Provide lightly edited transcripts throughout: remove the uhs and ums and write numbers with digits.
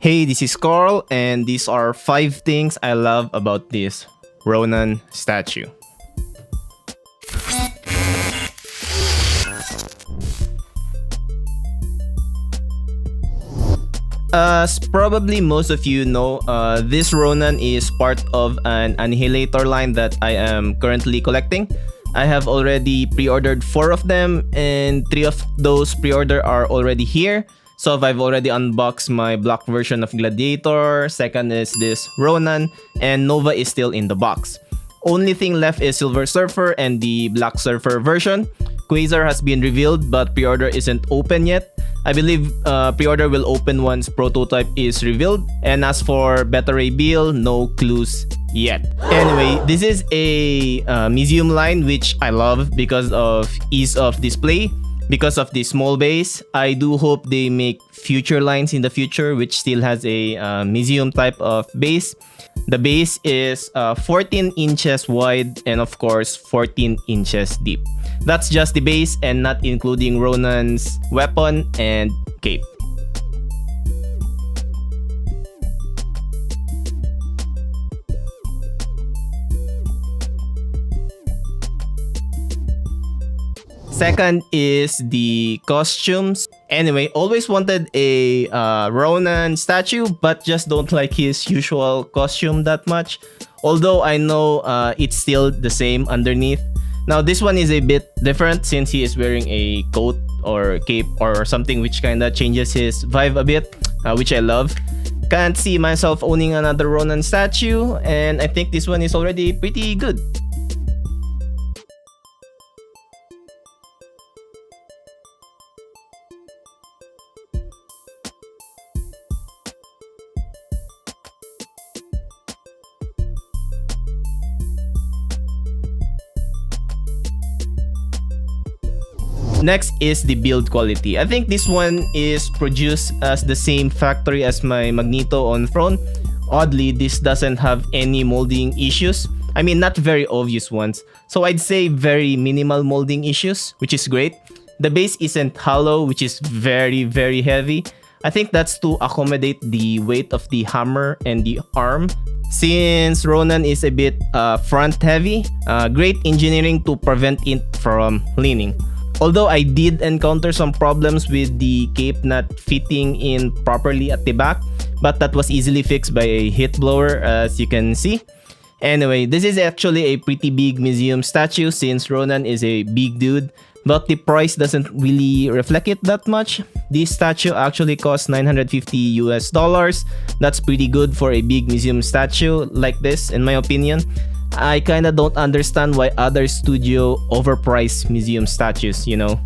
Hey, this is Carl, and these are 5 things I love about this Ronan statue. As probably most of you know, this Ronan is part of an Annihilator line that I am currently collecting. I have already pre-ordered 4 of them, and 3 of those pre-order are already here. So I've already unboxed my black version of Gladiator, second is this Ronan, and Nova is still in the box. Only thing left is Silver Surfer and the Black Surfer version. Quasar has been revealed but pre-order isn't open yet. I believe pre-order will open once prototype is revealed. And as for Beta Ray Bill, no clues yet. Anyway, this is a museum line which I love because of ease of display. Because of the small base, I do hope they make future lines in the future which still has a museum type of base. The base is 14 inches wide and of course 14 inches deep. That's just the base and not including Ronan's weapon and cape. Second is the costumes. Anyway, always wanted a Ronan statue but just don't like his usual costume that much. Although I know it's still the same underneath. Now this one is a bit different since he is wearing a coat or cape or something which kinda changes his vibe a bit, which I love. Can't see myself owning another Ronan statue and I think this one is already pretty good. Next is the build quality. I think this one is produced as the same factory as my Magneto on Throne. Oddly, this doesn't have any molding issues. I mean, not very obvious ones. So I'd say very minimal molding issues, which is great. The base isn't hollow, which is very heavy. I think that's to accommodate the weight of the hammer and the arm. Since Ronan is a bit front heavy, great engineering to prevent it from leaning. Although I did encounter some problems with the cape not fitting in properly at the back, but that was easily fixed by a heat blower as you can see. Anyway, this is actually a pretty big museum statue since Ronan is a big dude, but the price doesn't really reflect it that much. This statue actually costs $950 US. That's pretty good for a big museum statue like this in my opinion. I kinda don't understand why other studio overprice museum statues, you know.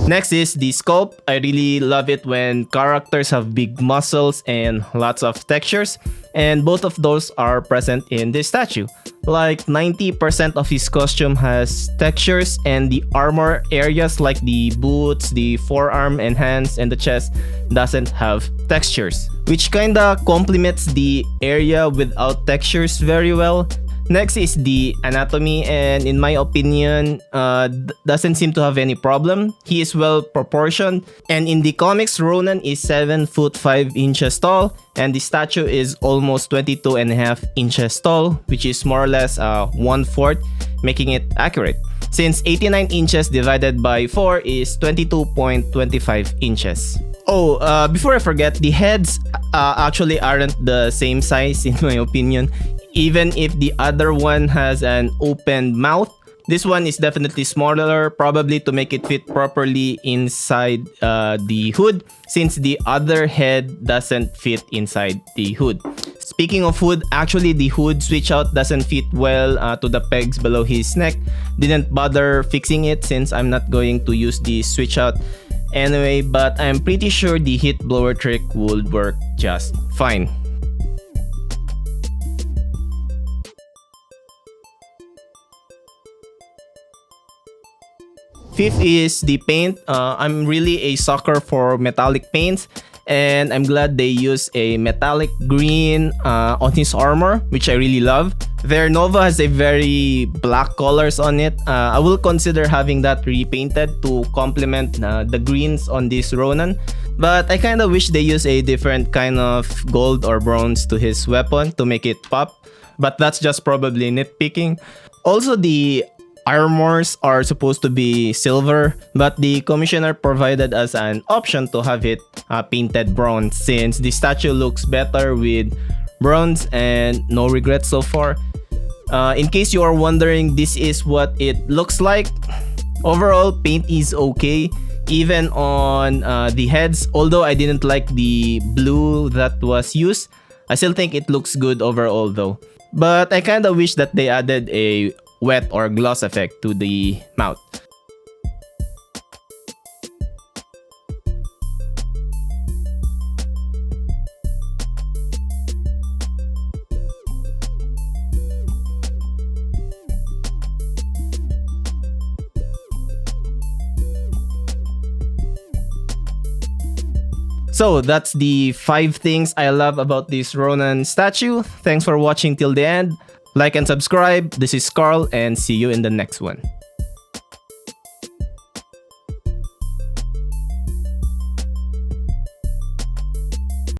Next is the sculpt. I really love it when characters have big muscles and lots of textures, and both of those are present in this statue. Like 90% of his costume has textures, and the armor areas like the boots, the forearm and hands and the chest doesn't have textures, which kinda complements the area without textures very well. Next is the anatomy, and in my opinion, doesn't seem to have any problem. He is well proportioned, and in the comics, Ronan is 7 foot 5 inches tall, and the statue is almost 22.5 inches tall, which is more or less 1/4, making it accurate. Since 89 inches divided by 4 is 22.25 inches. Oh, before I forget, the heads actually aren't the same size in my opinion. Even if the other one has an open mouth, this one is definitely smaller, probably to make it fit properly inside the hood, since the other head doesn't fit inside the hood. Speaking of hood, actually the hood switchout doesn't fit well to the pegs below his neck. Didn't bother fixing it since I'm not going to use the switchout anyway, but I'm pretty sure the heat blower trick would work just fine. Fifth is the paint. I'm really a sucker for metallic paints, and I'm glad they use a metallic green on his armor, which I really love. Their Nova has a very black colors on it. I will consider having that repainted to complement the greens on this Ronan. But I kind of wish they use a different kind of gold or bronze to his weapon to make it pop. But that's just probably nitpicking. Also, the armors are supposed to be silver, but the commissioner provided us an option to have it painted bronze since the statue looks better with bronze and no regrets so far. In case you are wondering, this is what it looks like. Overall, paint is okay, even on the heads. Although I didn't like the blue that was used, I still think it looks good overall though. But I kinda wish that they added a wet or gloss effect to the mouth. So that's the 5 things I love about this Ronan statue. Thanks for watching till the end. Like and subscribe. This is Carl and see you in the next one.